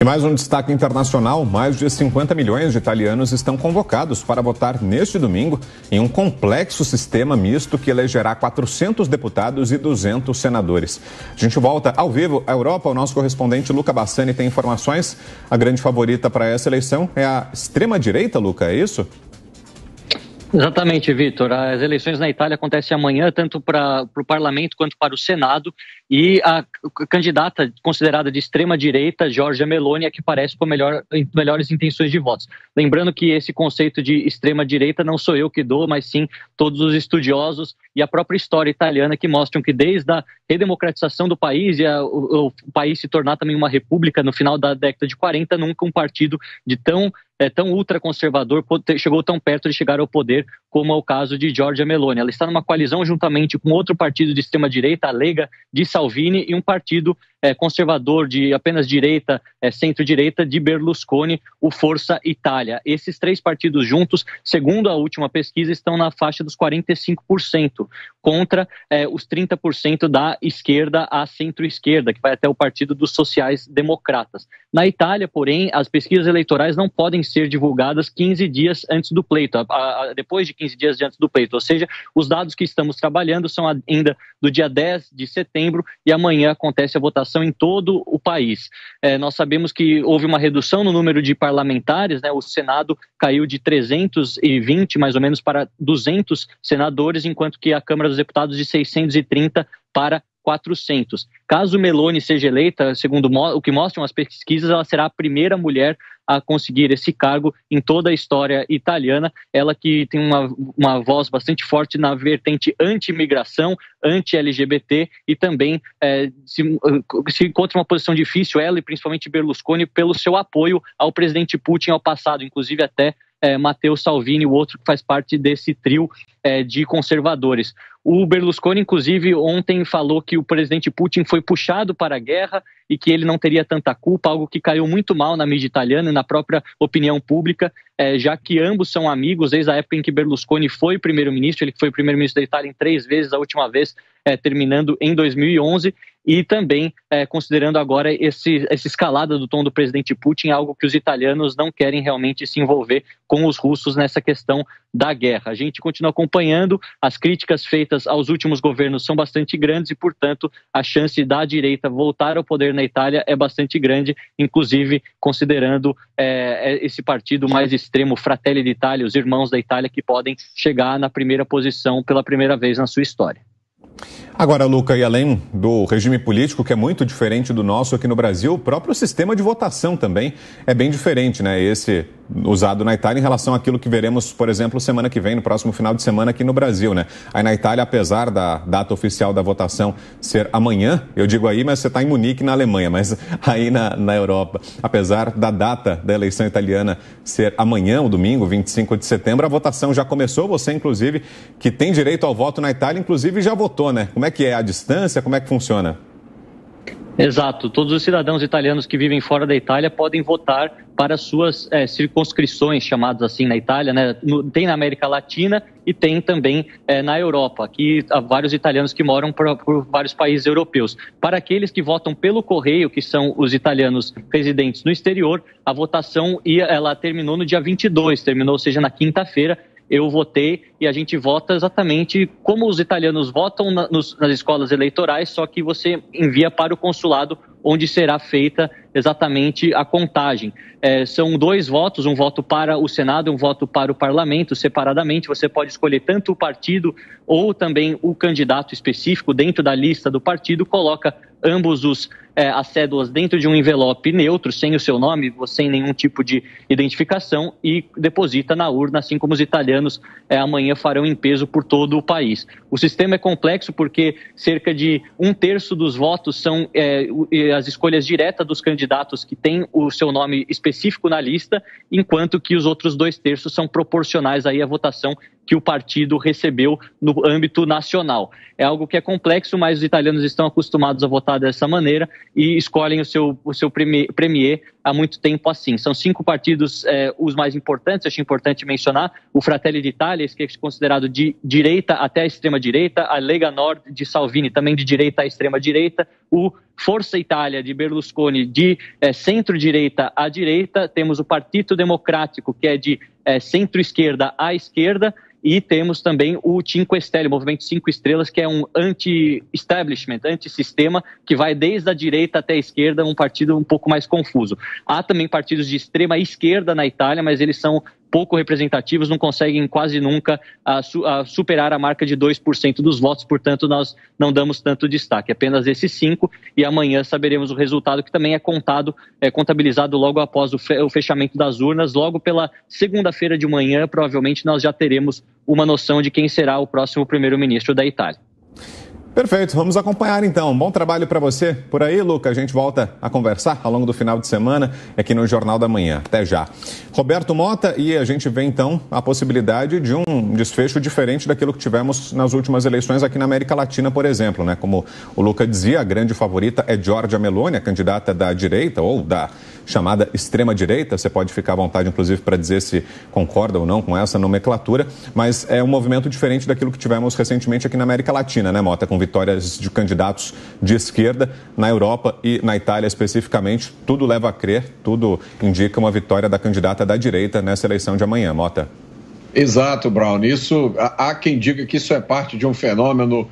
E mais um destaque internacional: mais de 50 milhões de italianos estão convocados para votar neste domingo em um complexo sistema misto que elegerá 400 deputados e 200 senadores. A gente volta ao vivo à Europa. O nosso correspondente Luca Bassani tem informações. A grande favorita para essa eleição é a extrema-direita, Luca, é isso? Exatamente, Vitor. As eleições na Itália acontecem amanhã, tanto para o Parlamento quanto para o Senado, e a candidata considerada de extrema-direita, Giorgia Meloni, é que parece com melhores intenções de votos. Lembrando que esse conceito de extrema-direita não sou eu que dou, mas sim todos os estudiosos e a própria história italiana, que mostram que desde a redemocratização do país e o país se tornar também uma república no final da década de 40, nunca um partido de tão ultraconservador chegou tão perto de chegar ao poder como é o caso de Giorgia Meloni. Ela está numa coalizão juntamente com outro partido de extrema-direita, a Lega de Salvini, e um partido conservador de apenas direita, centro-direita, de Berlusconi, o Força Itália. Esses três partidos juntos, segundo a última pesquisa, estão na faixa dos 45%, contra os 30% da esquerda à centro-esquerda, que vai até o Partido dos Sociais-Democratas. Na Itália, porém, as pesquisas eleitorais não podem ser divulgadas 15 dias antes do pleito, depois de 15 dias antes do pleito, ou seja, os dados que estamos trabalhando são ainda do dia 10 de setembro e amanhã acontece a votação em todo o país. Nós sabemos que houve uma redução no número de parlamentares, né? O Senado caiu de 320 mais ou menos para 200 senadores, enquanto que a Câmara dos Deputados de 630 para 400. Caso Meloni seja eleita, segundo o que mostram as pesquisas, ela será a primeira mulher a conseguir esse cargo em toda a história italiana. Ela que tem uma voz bastante forte na vertente anti-imigração, anti-LGBT, e também se encontra uma posição difícil, ela e principalmente Berlusconi, pelo seu apoio ao presidente Putin ao passado, inclusive até Matteo Salvini, o outro que faz parte desse trio de conservadores. O Berlusconi, inclusive, ontem falou que o presidente Putin foi puxado para a guerra e que ele não teria tanta culpa, algo que caiu muito mal na mídia italiana e na própria opinião pública, já que ambos são amigos desde a época em que Berlusconi foi primeiro-ministro. Ele foi primeiro-ministro da Itália em 3 vezes, a última vez terminando em 2011, e também considerando agora essa escalada do tom do presidente Putin, algo que os italianos não querem realmente se envolver com os russos nessa questão da guerra. A gente continua acompanhando, as críticas feitas aos últimos governos são bastante grandes e, portanto, a chance da direita voltar ao poder na Itália é bastante grande, inclusive considerando esse partido mais extremo, Fratelli d'Italia, os Irmãos da Itália, que podem chegar na primeira posição pela primeira vez na sua história. Agora, Luca, e além do regime político, que é muito diferente do nosso aqui no Brasil, o próprio sistema de votação também é bem diferente, né? Esse usado na Itália em relação àquilo que veremos, por exemplo, semana que vem, no próximo final de semana aqui no Brasil, né? Aí na Itália, apesar da data oficial da votação ser amanhã, eu digo aí, mas você está em Munique, na Alemanha, mas aí na Europa, apesar da data da eleição italiana ser amanhã, o domingo, 25 de setembro, a votação já começou. Você, inclusive, que tem direito ao voto na Itália, inclusive já votou, né? Como é que é a distância? Como é que funciona? Exato. Todos os cidadãos italianos que vivem fora da Itália podem votar para suas circunscrições, chamadas assim na Itália, né? Tem na América Latina e tem também na Europa. Aqui há vários italianos que moram por vários países europeus. Para aqueles que votam pelo correio, que são os italianos residentes no exterior, a votação ela terminou no dia 22, ou seja, na quinta-feira. Eu votei e a gente vota exatamente como os italianos votam nas escolas eleitorais, só que você envia para o consulado onde será feita exatamente a contagem. São 2 votos, um voto para o Senado e um voto para o Parlamento, separadamente. Você pode escolher tanto o partido ou também o candidato específico dentro da lista do partido, coloca ambos as cédulas dentro de um envelope neutro, sem o seu nome, sem nenhum tipo de identificação, e deposita na urna, assim como os italianos amanhã farão em peso por todo o país. O sistema é complexo porque cerca de 1/3 dos votos são as escolhas diretas dos candidatos que têm o seu nome específico na lista, enquanto que os outros 2/3 são proporcionais aí à votação que o partido recebeu no âmbito nacional. É algo que é complexo, mas os italianos estão acostumados a votar dessa maneira e escolhem o seu premier há muito tempo assim. São 5 partidos os mais importantes, acho importante mencionar: o Fratelli d'Italia, que é considerado de direita até a extrema-direita, a Lega Nord de Salvini, também de direita à extrema-direita, o Forza Italia de Berlusconi, de centro-direita à direita, temos o Partito Democrático, que é de centro-esquerda à esquerda, e temos também o Cinque Stelle, o Movimento 5 Estrelas, que é um anti-establishment, anti-sistema, que vai desde a direita até a esquerda, um partido um pouco mais confuso. Há também partidos de extrema esquerda na Itália, mas eles são pouco representativos, não conseguem quase nunca superar a marca de 2% dos votos, portanto nós não damos tanto destaque, apenas esses 5, e amanhã saberemos o resultado, que também é contabilizado logo após o fechamento das urnas. Logo pela segunda-feira de manhã, provavelmente nós já teremos uma noção de quem será o próximo primeiro-ministro da Itália. Perfeito, vamos acompanhar então. Bom trabalho para você por aí, Luca. A gente volta a conversar ao longo do final de semana aqui no Jornal da Manhã. Até já. Roberto Mota, e a gente vê então a possibilidade de um desfecho diferente daquilo que tivemos nas últimas eleições aqui na América Latina, por exemplo, né? Como o Luca dizia, a grande favorita é Giorgia Meloni, a candidata da direita ou da chamada extrema-direita. Você pode ficar à vontade, inclusive, para dizer se concorda ou não com essa nomenclatura, mas é um movimento diferente daquilo que tivemos recentemente aqui na América Latina, né, Mota? Com vitórias de candidatos de esquerda na Europa e na Itália especificamente. Tudo leva a crer, tudo indica uma vitória da candidata da direita nessa eleição de amanhã, Mota. Exato, Brown. Há quem diga que isso é parte de um fenômeno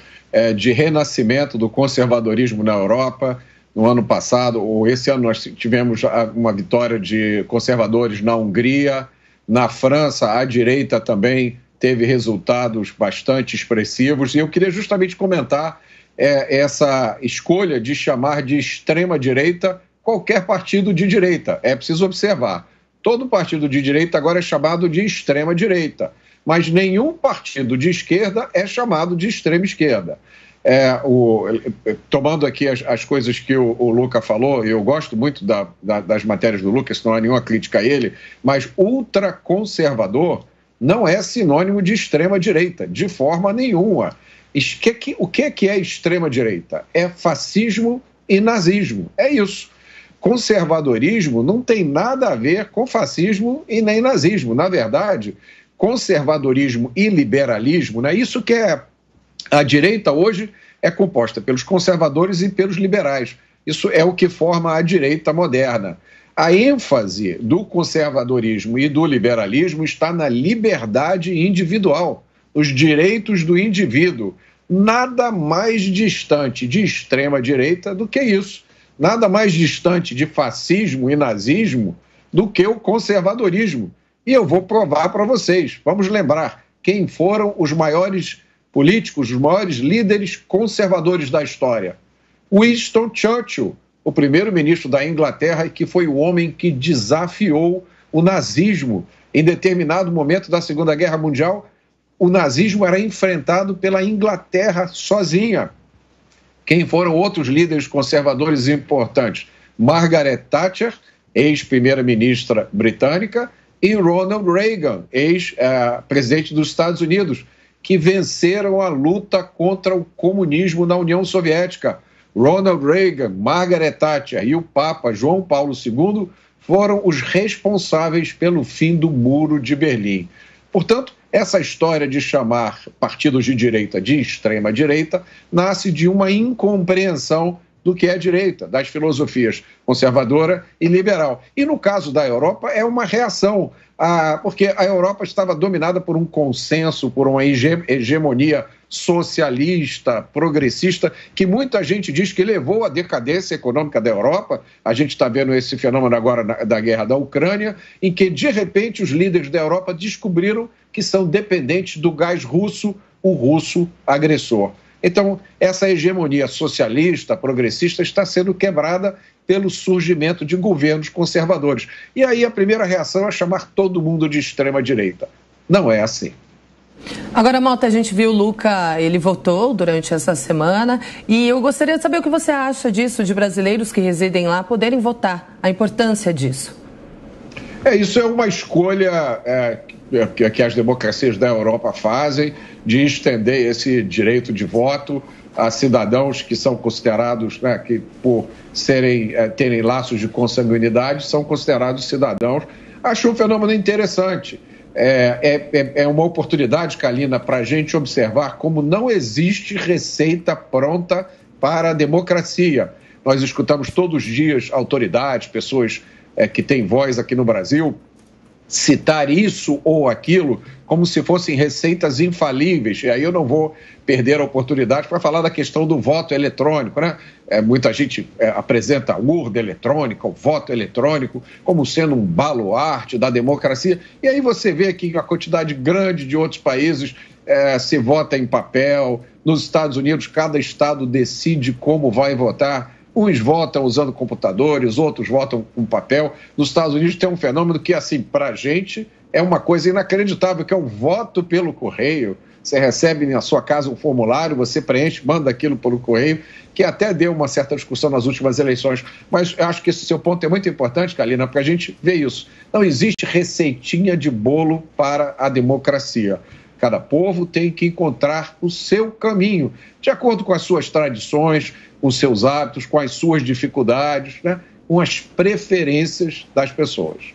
de renascimento do conservadorismo na Europa. No ano passado, ou esse ano, nós tivemos uma vitória de conservadores na Hungria. Na França, a direita também teve resultados bastante expressivos. E eu queria justamente comentar essa escolha de chamar de extrema-direita qualquer partido de direita. É preciso observar. Todo partido de direita agora é chamado de extrema-direita, mas nenhum partido de esquerda é chamado de extrema-esquerda. Tomando aqui as coisas que o Luca falou, eu gosto muito das matérias do Luca, isso não há nenhuma crítica a ele, mas ultraconservador não é sinônimo de extrema-direita, de forma nenhuma. O que é extrema-direita? É fascismo e nazismo, é isso. Conservadorismo não tem nada a ver com fascismo e nem nazismo. Na verdade, conservadorismo e liberalismo, né? Isso que é a direita hoje é composta pelos conservadores e pelos liberais. Isso é o que forma a direita moderna. A ênfase do conservadorismo e do liberalismo está na liberdade individual, os direitos do indivíduo. Nada mais distante de extrema-direita do que isso. Nada mais distante de fascismo e nazismo do que o conservadorismo. E eu vou provar para vocês. Vamos lembrar quem foram os maiores políticos, os maiores líderes conservadores da história. Winston Churchill, o primeiro-ministro da Inglaterra, que foi o homem que desafiou o nazismo. Em determinado momento da Segunda Guerra Mundial, o nazismo era enfrentado pela Inglaterra sozinha. Quem foram outros líderes conservadores importantes? Margaret Thatcher, ex-primeira-ministra britânica, e Ronald Reagan, ex-presidente dos Estados Unidos, que venceram a luta contra o comunismo na União Soviética. Ronald Reagan, Margaret Thatcher e o Papa João Paulo II foram os responsáveis pelo fim do Muro de Berlim. Portanto, essa história de chamar partidos de direita de extrema-direita nasce de uma incompreensão do que é direita, das filosofias conservadora e liberal. E no caso da Europa é uma reação, porque a Europa estava dominada por um consenso, por uma hegemonia socialista, progressista, que muita gente diz que levou à decadência econômica da Europa. A gente está vendo esse fenômeno agora da guerra da Ucrânia, em que, de repente, os líderes da Europa descobriram que são dependentes do gás russo, o russo agressor. Então, essa hegemonia socialista, progressista, está sendo quebrada pelo surgimento de governos conservadores. E aí a primeira reação é chamar todo mundo de extrema-direita. Não é assim. Agora, Mota, a gente viu o Luca, ele votou durante essa semana e eu gostaria de saber o que você acha disso, de brasileiros que residem lá poderem votar, a importância disso. Isso é uma escolha que as democracias da Europa fazem de estender esse direito de voto a cidadãos que são considerados, que por terem laços de consanguinidade, são considerados cidadãos. Acho um fenômeno interessante. É uma oportunidade, Kalina, para a gente observar como não existe receita pronta para a democracia. Nós escutamos todos os dias autoridades, pessoas que têm voz aqui no Brasil, citar isso ou aquilo como se fossem receitas infalíveis. E aí eu não vou perder a oportunidade para falar da questão do voto eletrônico, né? Muita gente apresenta a urna eletrônica, o voto eletrônico, como sendo um baluarte da democracia. E aí você vê que uma quantidade grande de outros países se vota em papel. Nos Estados Unidos, cada estado decide como vai votar. Uns votam usando computadores, outros votam com papel. Nos Estados Unidos tem um fenômeno que, assim, para a gente é uma coisa inacreditável, que é o voto pelo correio. Você recebe na sua casa um formulário, você preenche, manda aquilo pelo correio, que até deu uma certa discussão nas últimas eleições. Mas eu acho que esse seu ponto é muito importante, Kalina, porque a gente vê isso. Não existe receitinha de bolo para a democracia. Cada povo tem que encontrar o seu caminho, de acordo com as suas tradições, com os seus hábitos, com as suas dificuldades, com as preferências das pessoas.